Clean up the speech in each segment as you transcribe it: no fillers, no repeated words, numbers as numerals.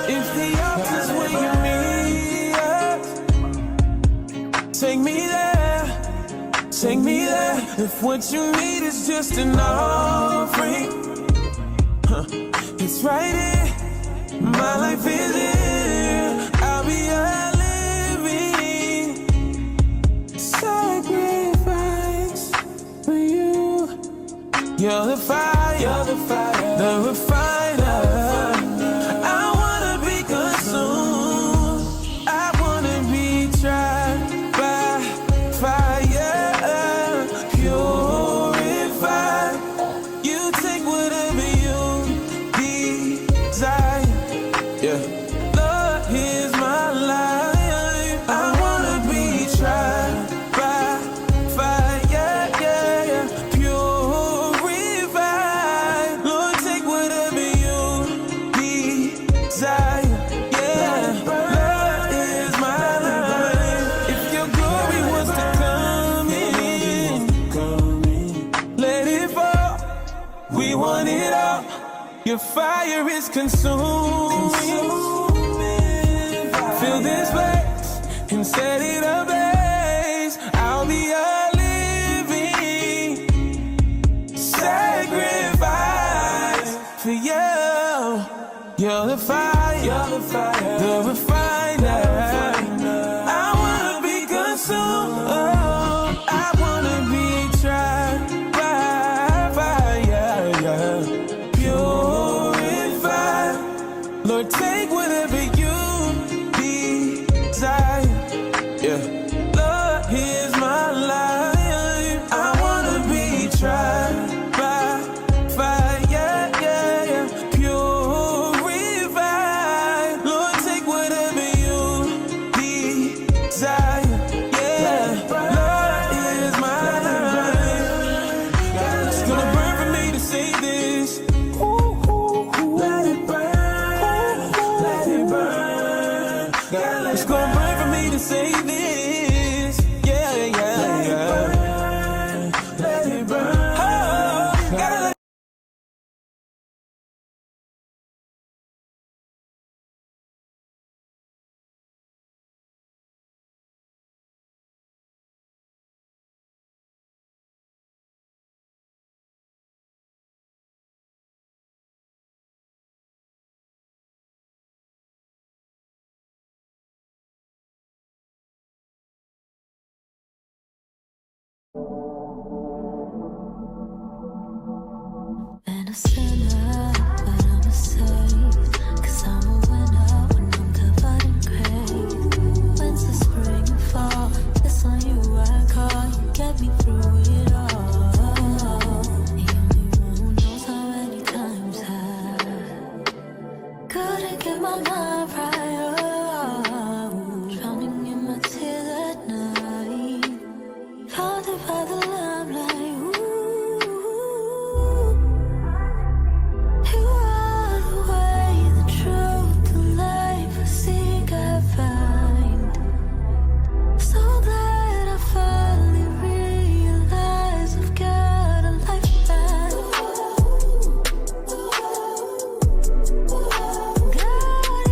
If the altar's where you meet us, take me there, take me there. If what you need is just an offering, it's right here, my life is here. I'll be a living sacrifice for you. You're the fire, the refiner. I wanna be consumed, I wanna be tried by fire, purified. You take whatever you desire. Yeah. Lord, here's my life. I wanna be tried by fire, yeah, yeah. Purified. Lord, take whatever you desire. Yeah. Lord, here's my life. If your glory was to come in, let it fall. We want it all. Your fire is consuming. Fill this place and set it ablaze. I'll be a living sacrifice for you. You're the fire, the refiner. I wanna be consumed. I wanna be tried by fire, purified. Lord, take whatever you desire. Yeah. Lord, here's my life. I wanna be tried by fire, yeah, yeah. Purified. Lord, take whatever you desire. Yeah. Lord, here's my life. It's gonna burn for me to say this. Let it burn, let it burn. It's gonna burn for me to say this. Yeah, yeah, yeah. Let it burn. Oh, gotta let been a sinner, but I'm a saint. 'Cause I'm a winner when I'm covered in grace. Winter, spring, and fall, it's on you I call. You get me through it all. The only one who knows how many times I couldn't get my mind right. Drowning in my tears at night. Haunted by the limelight. You are the way, the truth, the life I seek, I find. So glad I finally realized I've got a lifeline. God,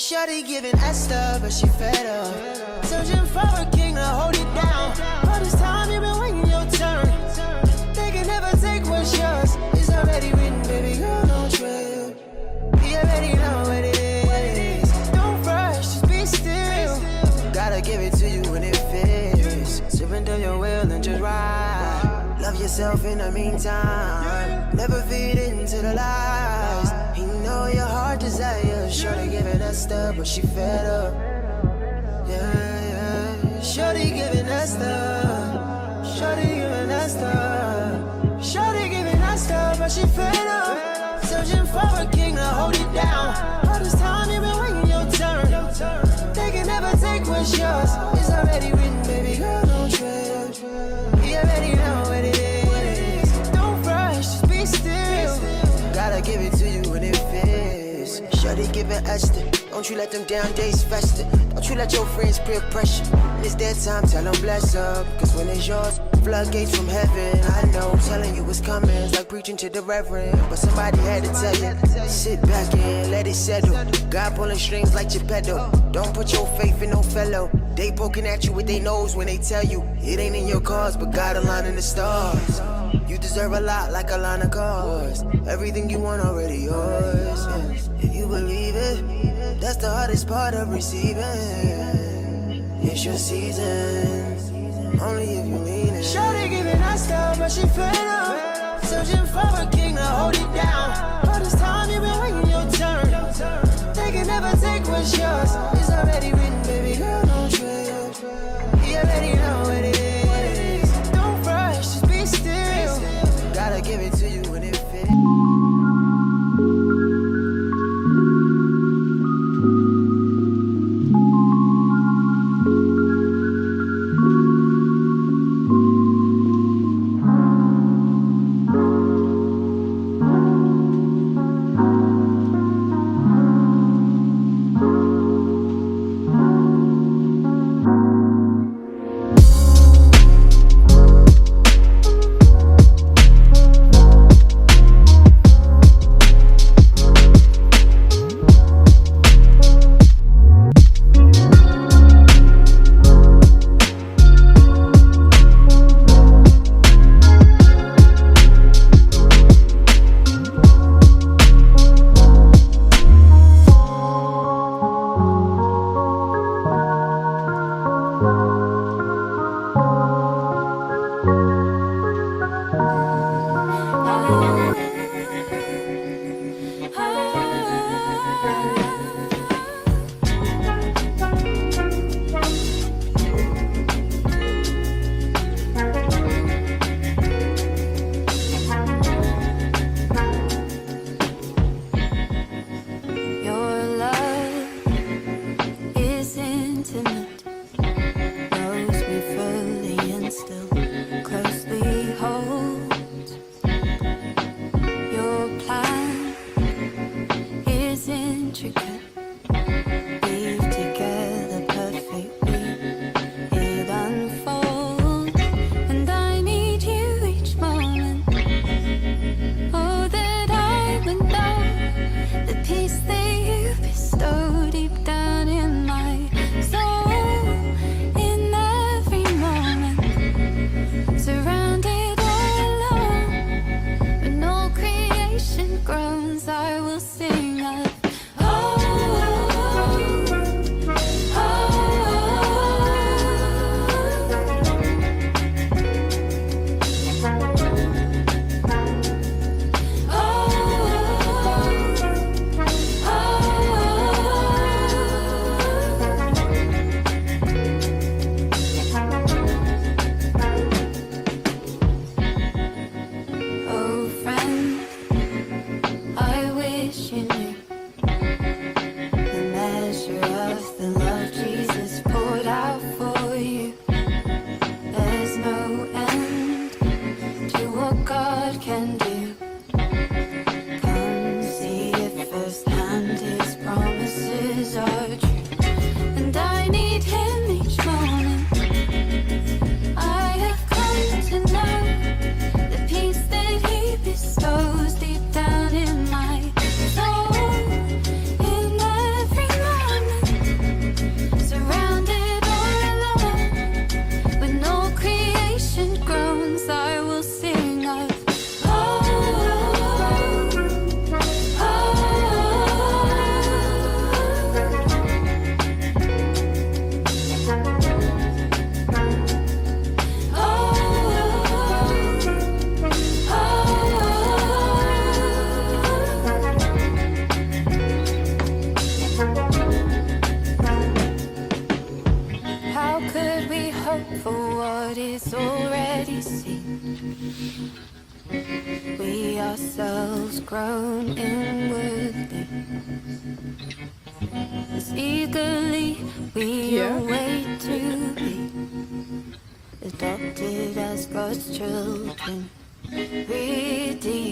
Shawty giving Esther, but she fed up. Searching for a king to hold it down. All this time you been waiting your turn. They can never take what's yours. It's already written, baby girl, don't trip. You already know what it is. Don't rush, just be still. Gotta give it to you when it fits. Surrender your will and just ride. Love yourself in the meantime. Never feed into the lies. You know your heart desires. Shorty giving us stuff, but she fed up. Yeah. Shorty giving us stuff. Shorty giving us stuff. Shorty giving us stuff, but she fed up. Searching for a king to hold it down. All this time you been waiting your turn. They can never take what's yours. It's already written, baby girl, don't trip. You already know what it is. Don't rush, just be still. Gotta give it to you when it fits. Shorty giving Esther. Don't you let them down days fester. Don't you let your friends peer pressure. It's their time, tell them bless up. Cause when it's yours, floodgates from heaven. I know, telling you what's coming is like preaching to the reverend. But somebody had to tell you. Sit back and let it settle. God pulling strings like Geppetto. Don't put your faith in no fellow. They poking at you with their nose when they tell you it ain't in your cause, but God aligning the stars. You deserve a lot like a line of cars. Everything you want already yours. If you believe it, that's the hardest part of receiving. It's your season, only if you mean it. Shawty giving us stuff, but she fed up. Searching for a king to hold it down. All this time you been waiting your turn. They can never take what's yours. It's already written, baby girl, don't trip. You already know what it is. Don't rush, just be still. Gotta give it to you when it fits. Oh, friend, I wish you knew. ourselves grown inwardly. As eagerly we await to be adopted as God's children, redeemed.